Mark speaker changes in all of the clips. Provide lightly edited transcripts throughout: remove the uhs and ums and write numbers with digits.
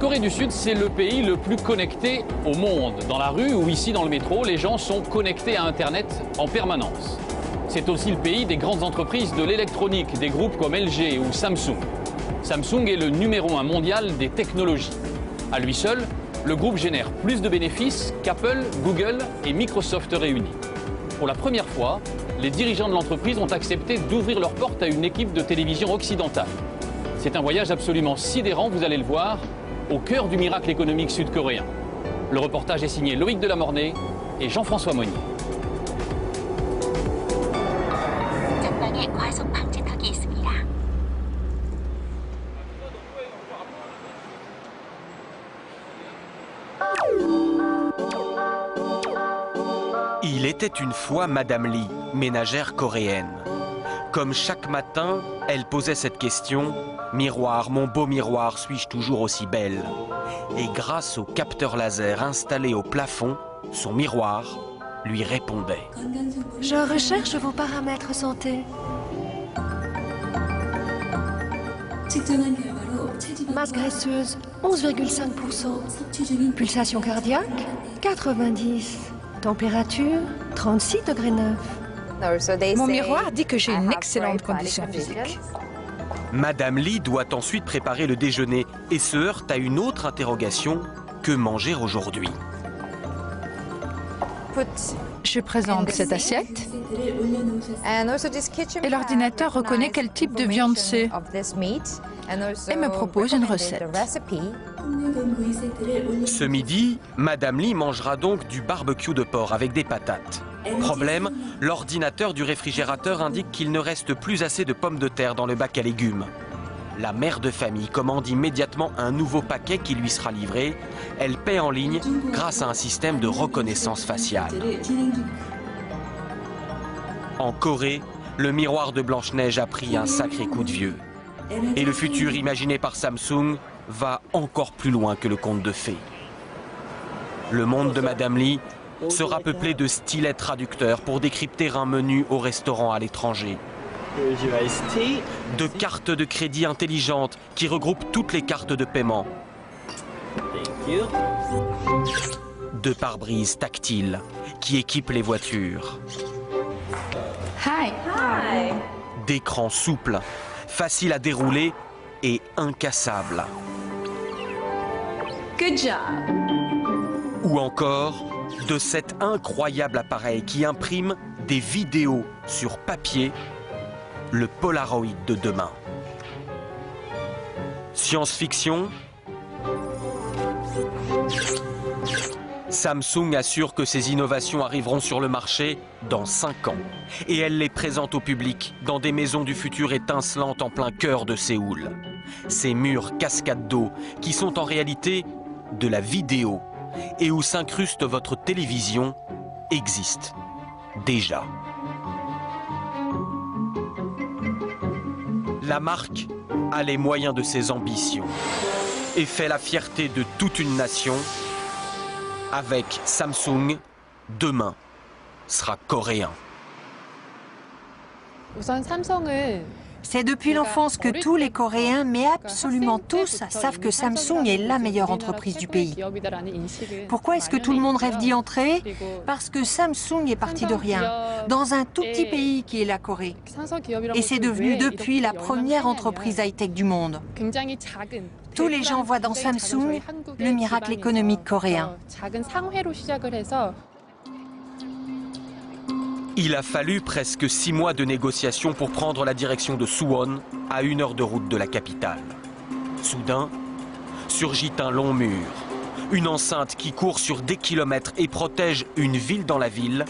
Speaker 1: Corée du Sud, c'est le pays le plus connecté au monde. Dans la rue ou ici dans le métro, les gens sont connectés à Internet en permanence. C'est aussi le pays des grandes entreprises de l'électronique, des groupes comme LG ou Samsung. Samsung est le numéro 1 mondial des technologies. À lui seul, le groupe génère plus de bénéfices qu'Apple, Google et Microsoft réunis. Pour la première fois, les dirigeants de l'entreprise ont accepté d'ouvrir leurs portes à une équipe de télévision occidentale. C'est un voyage absolument sidérant, vous allez le voir, au cœur du miracle économique sud-coréen. Le reportage est signé Loïc Delamornay et Jean-François Monnier.
Speaker 2: Il était une fois Madame Lee, ménagère coréenne. Comme chaque matin, elle posait cette question: « Miroir, mon beau miroir, suis-je toujours aussi belle ?» Et grâce au capteur laser installé au plafond, son miroir lui répondait.
Speaker 3: Je recherche vos paramètres santé. Masse graisseuse, 11,5%. Pulsation cardiaque, 90. Température, 36,9 degrés.
Speaker 4: Mon miroir dit que j'ai une excellente condition physique.
Speaker 2: Madame Lee doit ensuite préparer le déjeuner et se heurte à une autre interrogation: que manger aujourd'hui?
Speaker 4: Je présente cette assiette et l'ordinateur reconnaît quel type de viande c'est et me propose une recette.
Speaker 2: Ce midi, Madame Lee mangera donc du barbecue de porc avec des patates. Problème, l'ordinateur du réfrigérateur indique qu'il ne reste plus assez de pommes de terre dans le bac à légumes. La mère de famille commande immédiatement un nouveau paquet qui lui sera livré. Elle paie en ligne grâce à un système de reconnaissance faciale. En Corée, le miroir de Blanche-Neige a pris un sacré coup de vieux. Et le futur imaginé par Samsung va encore plus loin que le conte de fées. Le monde de Madame Lee sera peuplé de stylets traducteurs pour décrypter un menu au restaurant à l'étranger. De cartes de crédit intelligentes qui regroupent toutes les cartes de paiement. De pare-brise tactiles qui équipent les voitures.
Speaker 4: Hi.
Speaker 2: D'écrans souples, faciles à dérouler et incassables.
Speaker 4: Good job.
Speaker 2: Ou encore de cet incroyable appareil qui imprime des vidéos sur papier, le Polaroid de demain. Science-fiction. Samsung assure que ces innovations arriveront sur le marché dans 5 ans. Et elle les présente au public dans des maisons du futur étincelantes en plein cœur de Séoul. Ces murs cascades d'eau qui sont en réalité de la vidéo et où s'incruste votre télévision existent déjà. La marque a les moyens de ses ambitions et fait la fierté de toute une nation. Avec Samsung, demain sera coréen.
Speaker 5: C'est depuis l'enfance que tous les Coréens, mais absolument tous, savent que Samsung est la meilleure entreprise du pays. Pourquoi est-ce que tout le monde rêve d'y entrer? Parce que Samsung est parti de rien, dans un tout petit pays qui est la Corée. Et c'est devenu depuis la première entreprise high-tech du monde. Tous les gens voient dans Samsung le miracle économique coréen.
Speaker 2: Il a fallu presque 6 mois de négociations pour prendre la direction de Suwon, à 1 heure de route de la capitale. Soudain, surgit un long mur, une enceinte qui court sur des kilomètres et protège une ville dans la ville.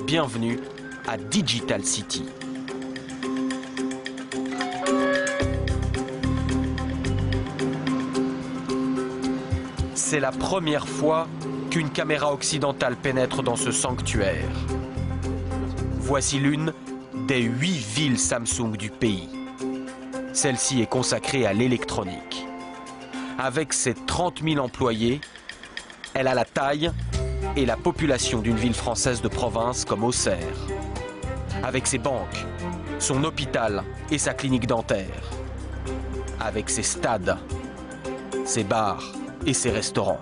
Speaker 2: Bienvenue à Digital City. C'est la première fois qu'une caméra occidentale pénètre dans ce sanctuaire. Voici l'une des 8 villes Samsung du pays. Celle-ci est consacrée à l'électronique. Avec ses 30 000 employés, elle a la taille et la population d'une ville française de province comme Auxerre. Avec ses banques, son hôpital et sa clinique dentaire. Avec ses stades, ses bars et ses restaurants.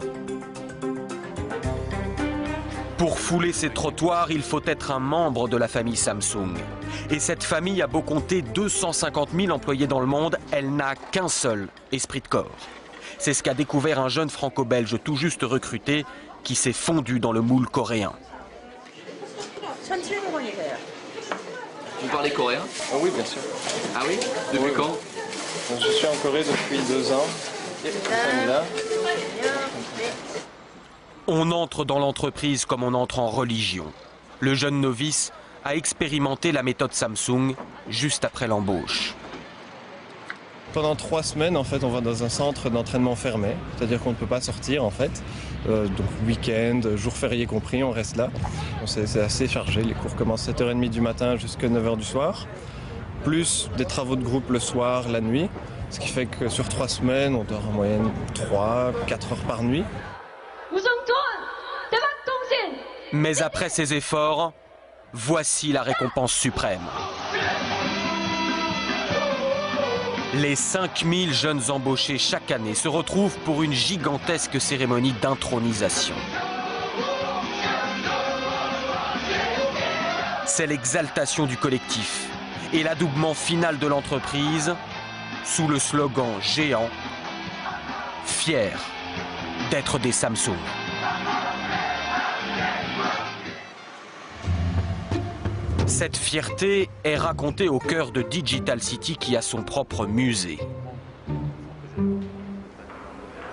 Speaker 2: Pour fouler ces trottoirs, il faut être un membre de la famille Samsung. Et cette famille a beau compter 250 000 employés dans le monde, elle n'a qu'un seul esprit de corps. C'est ce qu'a découvert un jeune franco-belge tout juste recruté qui s'est fondu dans le moule coréen.
Speaker 6: Vous parlez coréen?
Speaker 7: Oui, bien sûr.
Speaker 6: Ah oui? Depuis quand?
Speaker 7: Je suis en Corée depuis 2 ans.
Speaker 2: On entre dans l'entreprise comme on entre en religion. Le jeune novice a expérimenté la méthode Samsung juste après l'embauche.
Speaker 7: Pendant 3 semaines, en fait, on va dans un centre d'entraînement fermé, c'est-à-dire qu'on ne peut pas sortir, en fait. Donc week-end, jours fériés compris, on reste là. C'est assez chargé, les cours commencent à 7h30 du matin jusqu'à 9h du soir, plus des travaux de groupe le soir, la nuit, ce qui fait que sur 3 semaines, on dort en moyenne 3-4 heures par nuit.
Speaker 2: Mais après ces efforts, voici la récompense suprême. Les 5000 jeunes embauchés chaque année se retrouvent pour une gigantesque cérémonie d'intronisation. C'est l'exaltation du collectif et l'adoubement final de l'entreprise sous le slogan géant « Fiers d'être des Samsung ». Cette fierté est racontée au cœur de Digital City qui a son propre musée.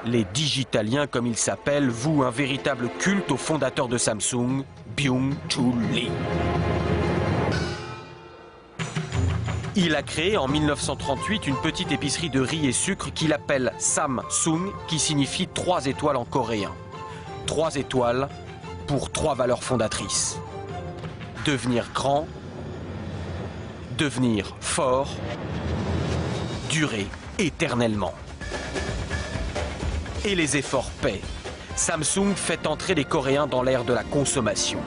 Speaker 2: Les Digitaliens, comme ils s'appellent, vouent un véritable culte au fondateur de Samsung, Byung-Chul Lee. Il a créé en 1938 une petite épicerie de riz et sucre qu'il appelle Samsung, qui signifie 3 étoiles en coréen. 3 étoiles pour 3 valeurs fondatrices. Devenir grand, devenir fort, durer éternellement. Et les efforts paient. Samsung fait entrer les Coréens dans l'ère de la consommation.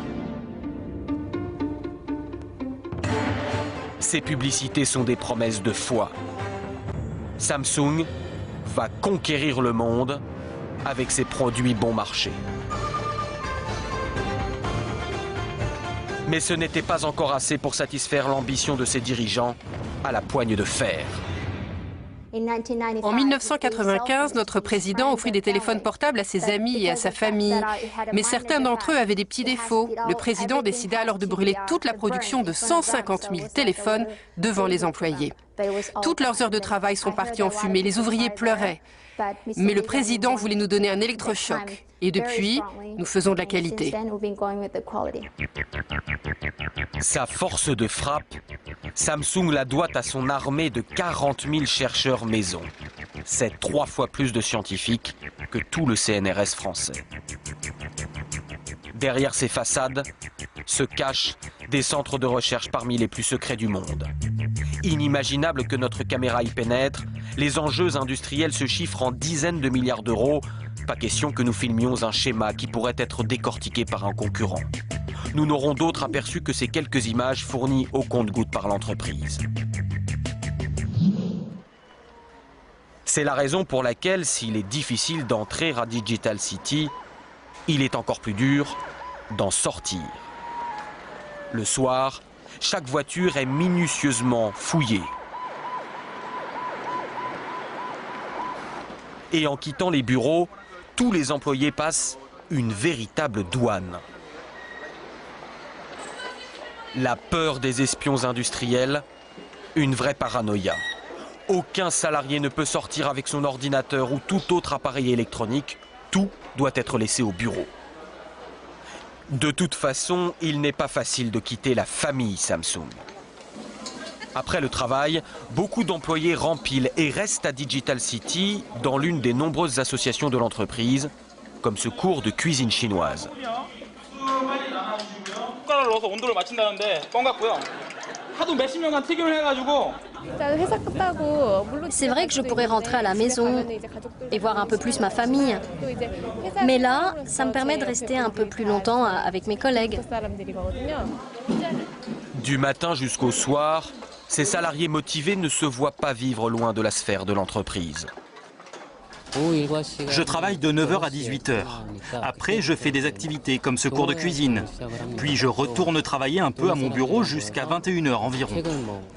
Speaker 2: Ces publicités sont des promesses de foi. Samsung va conquérir le monde avec ses produits bon marché. Mais ce n'était pas encore assez pour satisfaire l'ambition de ses dirigeants à la poigne de fer.
Speaker 8: En 1995, notre président offrit des téléphones portables à ses amis et à sa famille. Mais certains d'entre eux avaient des petits défauts. Le président décida alors de brûler toute la production de 150 000 téléphones devant les employés. Toutes leurs heures de travail sont parties en fumée, les ouvriers pleuraient. Mais le président voulait nous donner un électrochoc. Et depuis, nous faisons de la qualité.
Speaker 2: Sa force de frappe, Samsung la doit à son armée de 40 000 chercheurs maison. C'est 3 fois plus de scientifiques que tout le CNRS français. Derrière ces façades se cachent des centres de recherche parmi les plus secrets du monde. Inimaginable que notre caméra y pénètre, les enjeux industriels se chiffrent en dizaines de milliards d'euros. Pas question que nous filmions un schéma qui pourrait être décortiqué par un concurrent. Nous n'aurons d'autre aperçu que ces quelques images fournies au compte-gouttes par l'entreprise. C'est la raison pour laquelle, s'il est difficile d'entrer à Digital City, il est encore plus dur d'en sortir. Le soir, chaque voiture est minutieusement fouillée. Et en quittant les bureaux, tous les employés passent une véritable douane. La peur des espions industriels, une vraie paranoïa. Aucun salarié ne peut sortir avec son ordinateur ou tout autre appareil électronique. Tout doit être laissé au bureau. De toute façon, il n'est pas facile de quitter la famille Samsung. Après le travail, beaucoup d'employés rempilent et restent à Digital City dans l'une des nombreuses associations de l'entreprise, comme ce cours de cuisine chinoise.
Speaker 9: C'est vrai que je pourrais rentrer à la maison et voir un peu plus ma famille. Mais là, ça me permet de rester un peu plus longtemps avec mes collègues.
Speaker 2: Du matin jusqu'au soir, ces salariés motivés ne se voient pas vivre loin de la sphère de l'entreprise.
Speaker 10: Je travaille de 9h à 18h. Après, je fais des activités comme ce cours de cuisine. Puis je retourne travailler un peu à mon bureau jusqu'à 21h environ.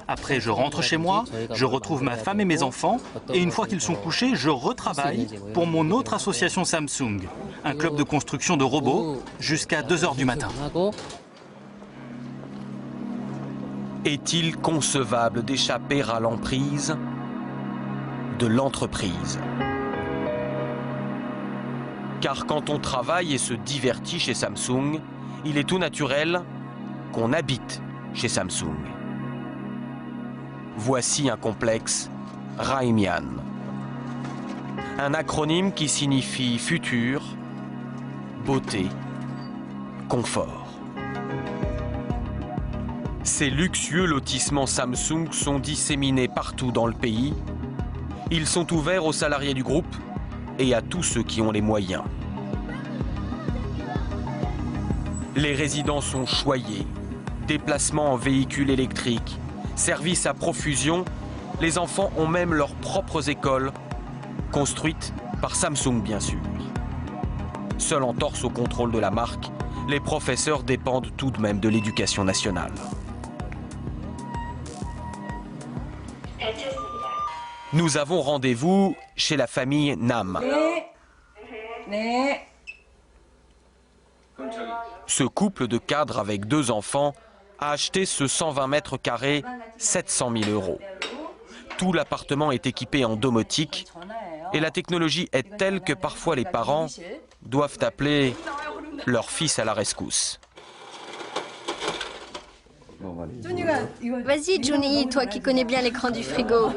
Speaker 10: Après, je rentre chez moi, je retrouve ma femme et mes enfants. Et une fois qu'ils sont couchés, je retravaille pour mon autre association Samsung, un club de construction de robots, jusqu'à 2h du matin.
Speaker 2: Est-il concevable d'échapper à l'emprise de l'entreprise? Car quand on travaille et se divertit chez Samsung, il est tout naturel qu'on habite chez Samsung. Voici un complexe Raimian. Un acronyme qui signifie futur, beauté, confort. Ces luxueux lotissements Samsung sont disséminés partout dans le pays. Ils sont ouverts aux salariés du groupe et à tous ceux qui ont les moyens. Les résidents sont choyés, déplacements en véhicules électriques, services à profusion. Les enfants ont même leurs propres écoles, construites par Samsung bien sûr. Seul en torse au contrôle de la marque, les professeurs dépendent tout de même de l'éducation nationale. Nous avons rendez-vous chez la famille Nam. Ce couple de cadres avec 2 enfants a acheté ce 120 mètres carrés 700 000 €. Tout l'appartement est équipé en domotique et la technologie est telle que parfois les parents doivent appeler leur fils à la rescousse.
Speaker 9: Vas-y, Juni, toi qui connais bien l'écran du frigo.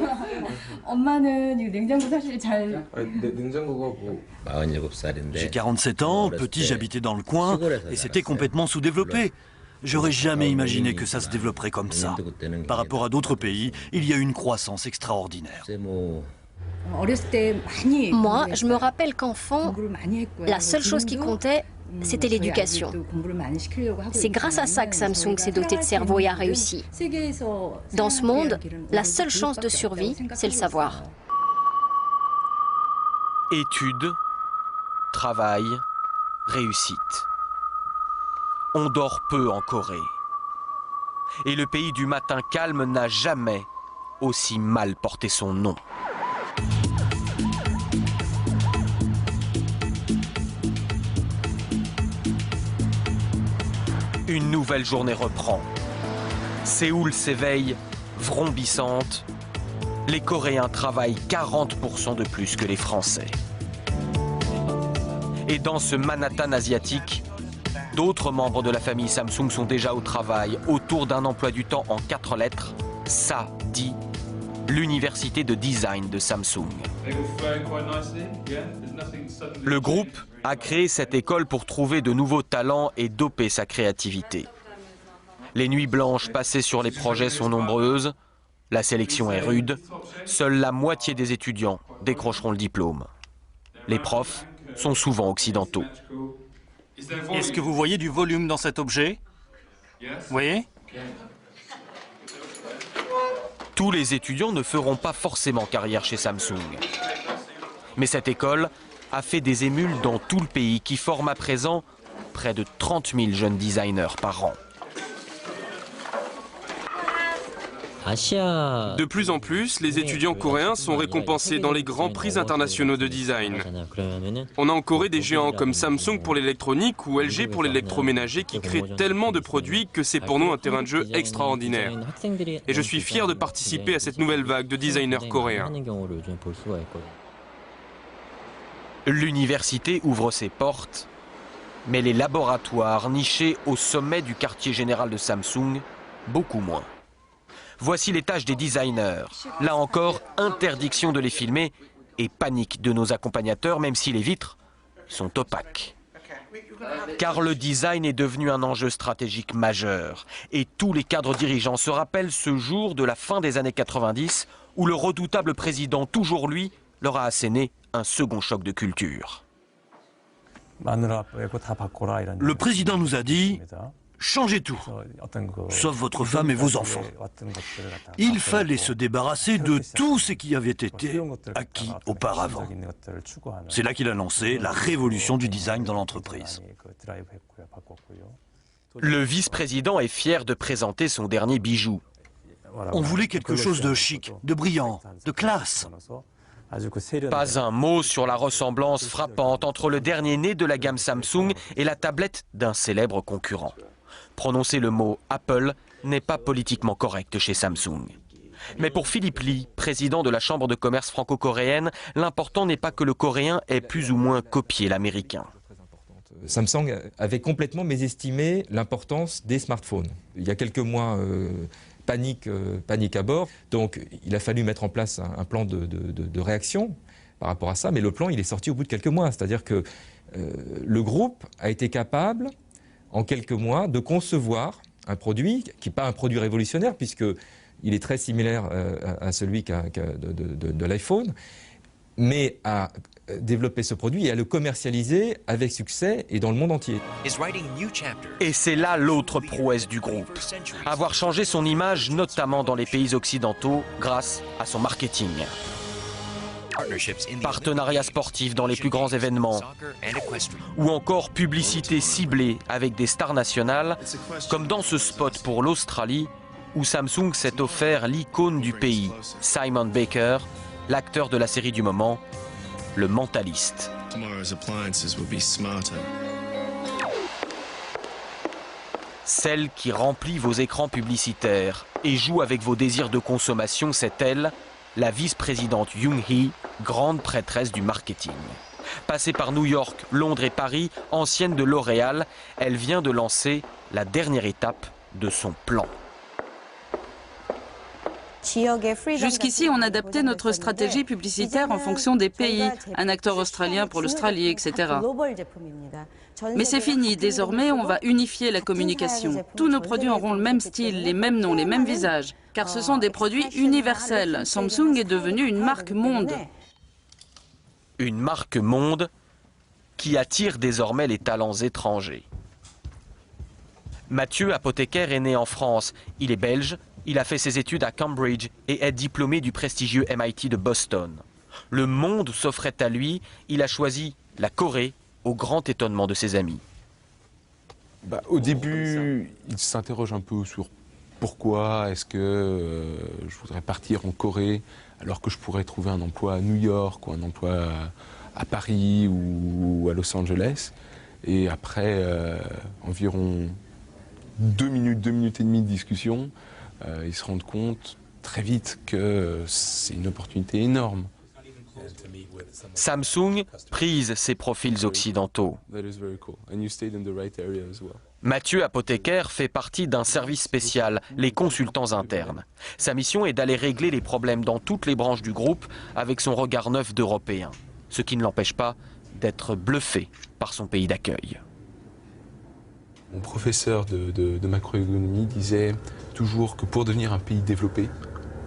Speaker 11: J'ai 47 ans, petit j'habitais dans le coin et c'était complètement sous-développé. J'aurais jamais imaginé que ça se développerait comme ça. Par rapport à d'autres pays, il y a une croissance extraordinaire.
Speaker 9: Moi, je me rappelle qu'enfant, la seule chose qui comptait, c'était l'éducation. C'est grâce à ça que Samsung s'est doté de cerveau et a réussi. Dans ce monde, la seule chance de survie, c'est le savoir.
Speaker 2: Études, travail, réussite. On dort peu en Corée. Et le pays du matin calme n'a jamais aussi mal porté son nom. Une nouvelle journée reprend. Séoul s'éveille, vrombissante. Les Coréens travaillent 40% de plus que les Français. Et dans ce Manhattan asiatique, d'autres membres de la famille Samsung sont déjà au travail autour d'un emploi du temps en 4 lettres, SADI, l'université de design de Samsung. Le groupe a créé cette école pour trouver de nouveaux talents et doper sa créativité. Les nuits blanches passées sur les projets sont nombreuses, la sélection est rude, seule la moitié des étudiants décrocheront le diplôme. Les profs sont souvent occidentaux.
Speaker 10: Est-ce que vous voyez du volume dans cet objet? Vous voyez?
Speaker 2: Tous les étudiants ne feront pas forcément carrière chez Samsung. Mais cette école a fait des émules dans tout le pays qui forment à présent près de 30 000 jeunes designers par an.
Speaker 12: De plus en plus, les étudiants coréens sont récompensés dans les grands prix internationaux de design. On a en Corée des géants comme Samsung pour l'électronique ou LG pour l'électroménager qui créent tellement de produits que c'est pour nous un terrain de jeu extraordinaire. Et je suis fier de participer à cette nouvelle vague de designers coréens.
Speaker 2: L'université ouvre ses portes, mais les laboratoires nichés au sommet du quartier général de Samsung, beaucoup moins. Voici les tâches des designers. Là encore, interdiction de les filmer et panique de nos accompagnateurs, même si les vitres sont opaques. Car le design est devenu un enjeu stratégique majeur. Et tous les cadres dirigeants se rappellent ce jour de la fin des années 90 où le redoutable président, toujours lui, leur a asséné un second choc de culture.
Speaker 11: Le président nous a dit « changez tout, sauf votre femme et vos enfants. Il fallait se débarrasser de tout ce qui avait été acquis auparavant. C'est là qu'il a lancé la révolution du design dans l'entreprise.
Speaker 2: Le vice-président est fier de présenter son dernier bijou.
Speaker 11: On voulait quelque chose de chic, de brillant, de classe.
Speaker 2: Pas un mot sur la ressemblance frappante entre le dernier né de la gamme Samsung et la tablette d'un célèbre concurrent. Prononcer le mot Apple n'est pas politiquement correct chez Samsung. Mais pour Philippe Lee, président de la Chambre de commerce franco-coréenne, l'important n'est pas que le coréen ait plus ou moins copié l'américain.
Speaker 13: Samsung avait complètement mésestimé l'importance des smartphones. Il y a quelques mois, panique à bord. Donc il a fallu mettre en place un plan de réaction par rapport à ça. Mais le plan, il est sorti au bout de quelques mois. C'est-à-dire que le groupe a été capable, en quelques mois, de concevoir un produit qui n'est pas un produit révolutionnaire, puisqu'il est très similaire à celui de l'iPhone, mais à développer ce produit et à le commercialiser avec succès et dans le monde entier.
Speaker 2: Et c'est là l'autre prouesse du groupe. Avoir changé son image, notamment dans les pays occidentaux, grâce à son marketing. Partenariats sportifs dans les plus grands événements, ou encore publicité ciblée avec des stars nationales, comme dans ce spot pour l'Australie, où Samsung s'est offert l'icône du pays, Simon Baker, l'acteur de la série du moment, le Mentaliste. Celle qui remplit vos écrans publicitaires et joue avec vos désirs de consommation, c'est elle, la vice-présidente Young-hee, grande prêtresse du marketing. Passée par New York, Londres et Paris, ancienne de L'Oréal, elle vient de lancer la dernière étape de son plan.
Speaker 14: Jusqu'ici, on adaptait notre stratégie publicitaire en fonction des pays, un acteur australien pour l'Australie, etc. Mais c'est fini, désormais on va unifier la communication. Tous nos produits auront le même style, les mêmes noms, les mêmes visages, car ce sont des produits universels. Samsung est devenue une marque monde.
Speaker 2: Une marque monde qui attire désormais les talents étrangers. Mathieu, apothicaire, est né en France. Il est belge. Il a fait ses études à Cambridge et est diplômé du prestigieux MIT de Boston. Le monde s'offrait à lui, il a choisi la Corée, au grand étonnement de ses amis.
Speaker 15: Au début, il s'interroge un peu sur pourquoi est-ce que je voudrais partir en Corée alors que je pourrais trouver un emploi à New York ou un emploi à Paris ou à Los Angeles. Et après environ 2 minutes et demie de discussion, ils se rendent compte très vite que c'est une opportunité énorme.
Speaker 2: Samsung prise ses profils occidentaux. Mathieu, apothicaire, fait partie d'un service spécial, les consultants internes. Sa mission est d'aller régler les problèmes dans toutes les branches du groupe avec son regard neuf d'Européen, ce qui ne l'empêche pas d'être bluffé par son pays d'accueil.
Speaker 15: Mon professeur de macroéconomie disait toujours que pour devenir un pays développé,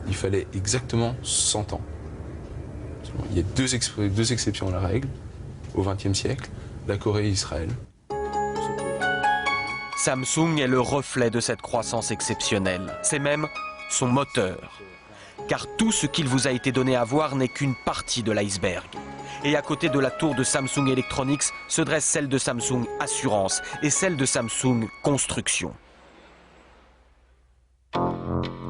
Speaker 15: il fallait exactement 100 ans. Il y a deux exceptions à la règle, au XXe siècle, la Corée et Israël.
Speaker 2: Samsung est le reflet de cette croissance exceptionnelle. C'est même son moteur. Car tout ce qu'il vous a été donné à voir n'est qu'une partie de l'iceberg. Et à côté de la tour de Samsung Electronics se dresse celle de Samsung Assurance et celle de Samsung Construction.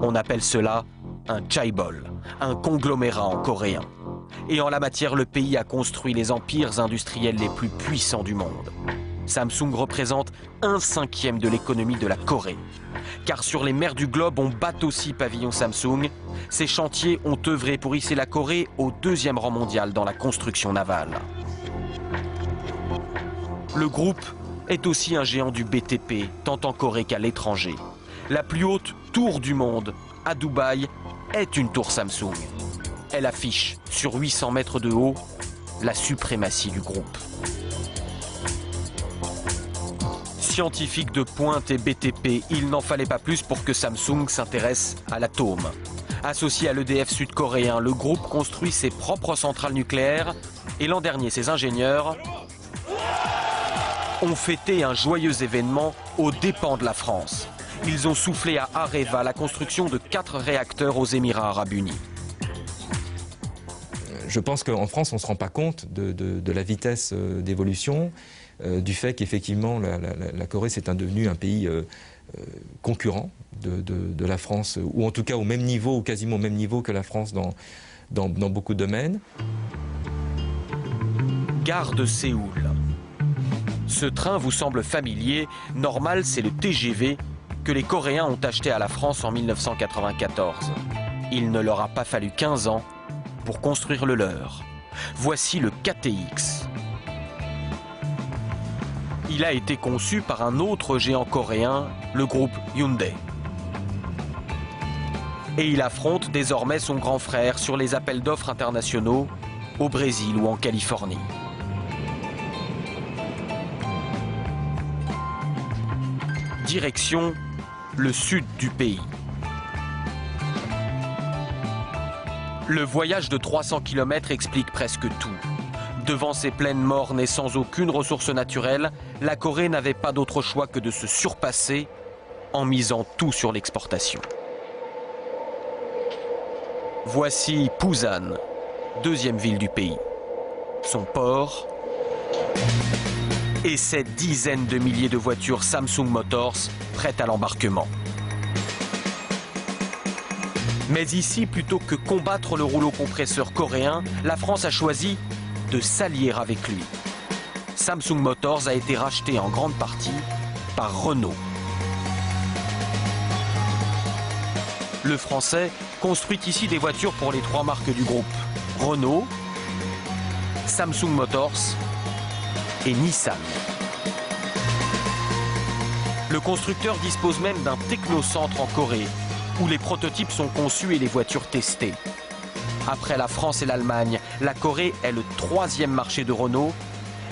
Speaker 2: On appelle cela un chaebol, un conglomérat en coréen. Et en la matière, le pays a construit les empires industriels les plus puissants du monde. Samsung représente 1/5 de l'économie de la Corée. Car sur les mers du globe, on bat aussi pavillon Samsung. Ces chantiers ont œuvré pour hisser la Corée au 2e rang mondial dans la construction navale. Le groupe est aussi un géant du BTP, tant en Corée qu'à l'étranger. La plus haute tour du monde, à Dubaï, est une tour Samsung. Elle affiche, sur 800 mètres de haut, la suprématie du groupe. Scientifique de pointe et BTP, il n'en fallait pas plus pour que Samsung s'intéresse à l'atome. Associé à l'EDF sud-coréen, le groupe construit ses propres centrales nucléaires et l'an dernier, ses ingénieurs ont fêté un joyeux événement aux dépens de la France. Ils ont soufflé à Areva la construction de 4 réacteurs aux Émirats arabes unis.
Speaker 13: Je pense qu'en France, on ne se rend pas compte de la vitesse d'évolution, du fait qu'effectivement la Corée s'est devenu un pays concurrent de la France, ou en tout cas au même niveau, ou quasiment au même niveau que la France dans beaucoup de domaines.
Speaker 2: Gare de Séoul. Ce train vous semble familier. Normal, c'est le TGV que les Coréens ont acheté à la France en 1994. Il ne leur a pas fallu 15 ans pour construire le leur. Voici le KTX. Il a été conçu par un autre géant coréen, le groupe Hyundai. Et il affronte désormais son grand frère sur les appels d'offres internationaux au Brésil ou en Californie. Direction le sud du pays. Le voyage de 300 km explique presque tout. Devant ces plaines mornes et sans aucune ressource naturelle, la Corée n'avait pas d'autre choix que de se surpasser en misant tout sur l'exportation. Voici Busan, deuxième ville du pays. Son port et ses dizaines de milliers de voitures Samsung Motors prêtes à l'embarquement. Mais ici, plutôt que combattre le rouleau compresseur coréen, la France a choisi de s'allier avec lui. Samsung Motors a été racheté en grande partie par Renault. Le Français construit ici des voitures pour les 3 marques du groupe: Renault, Samsung Motors et Nissan. Le constructeur dispose même d'un technocentre en Corée, où les prototypes sont conçus et les voitures testées. Après la France et l'Allemagne, la Corée est le 3e marché de Renault.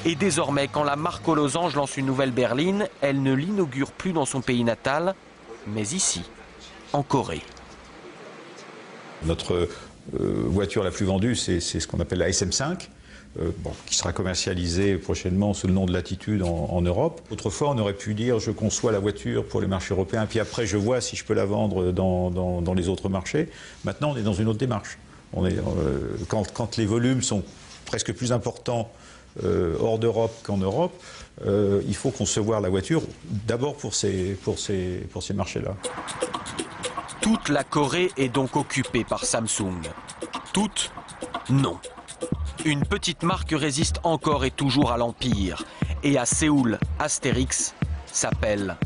Speaker 2: Et désormais, quand la marque aux losanges lance une nouvelle berline, elle ne l'inaugure plus dans son pays natal, mais ici, en Corée.
Speaker 16: Notre voiture la plus vendue, c'est ce qu'on appelle la SM5. Qui sera commercialisée prochainement sous le nom de Latitude en Europe. Autrefois, on aurait pu dire je conçois la voiture pour les marchés européens, puis après je vois si je peux la vendre dans les autres marchés. Maintenant, on est dans une autre démarche. Quand les volumes sont presque plus importants hors d'Europe qu'en Europe, il faut concevoir la voiture d'abord pour ces marchés-là.
Speaker 2: Toute la Corée est donc occupée par Samsung. Toute, non. Une petite marque résiste encore et toujours à l'Empire. Et à Séoul, Astérix s'appelle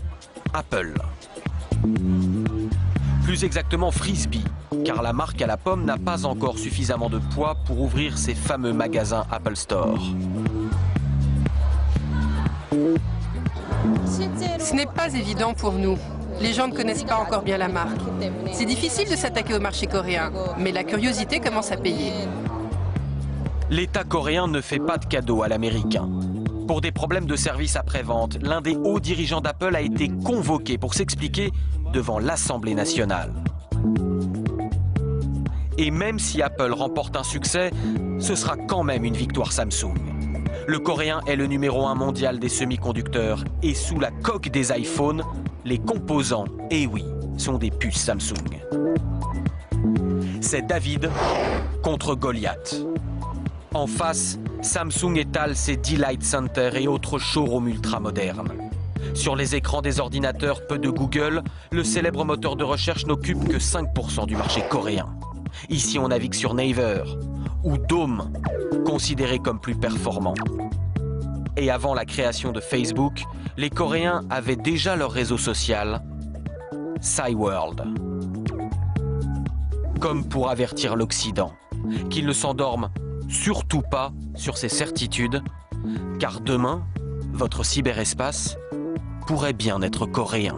Speaker 2: Apple. Plus exactement Frisbee, car la marque à la pomme n'a pas encore suffisamment de poids pour ouvrir ses fameux magasins Apple Store.
Speaker 8: Ce n'est pas évident pour nous. Les gens ne connaissent pas encore bien la marque. C'est difficile de s'attaquer au marché coréen, mais la curiosité commence à payer.
Speaker 2: L'État coréen ne fait pas de cadeaux à l'Américain. Pour des problèmes de service après-vente, l'un des hauts dirigeants d'Apple a été convoqué pour s'expliquer devant l'Assemblée nationale. Et même si Apple remporte un succès, ce sera quand même une victoire Samsung. Le Coréen est le numéro 1 mondial des semi-conducteurs et sous la coque des iPhones, les composants, et oui, sont des puces Samsung. C'est David contre Goliath. En face, Samsung étale ses Delight Center et autres showrooms ultra-modernes. Sur les écrans des ordinateurs, peu de Google, le célèbre moteur de recherche n'occupe que 5% du marché coréen. Ici, on navigue sur Naver ou Dome, considéré comme plus performant. Et avant la création de Facebook, les Coréens avaient déjà leur réseau social, Cyworld. Comme pour avertir l'Occident, qu'il ne s'endorme surtout pas sur ses certitudes, car demain, votre cyberespace pourrait bien être coréen.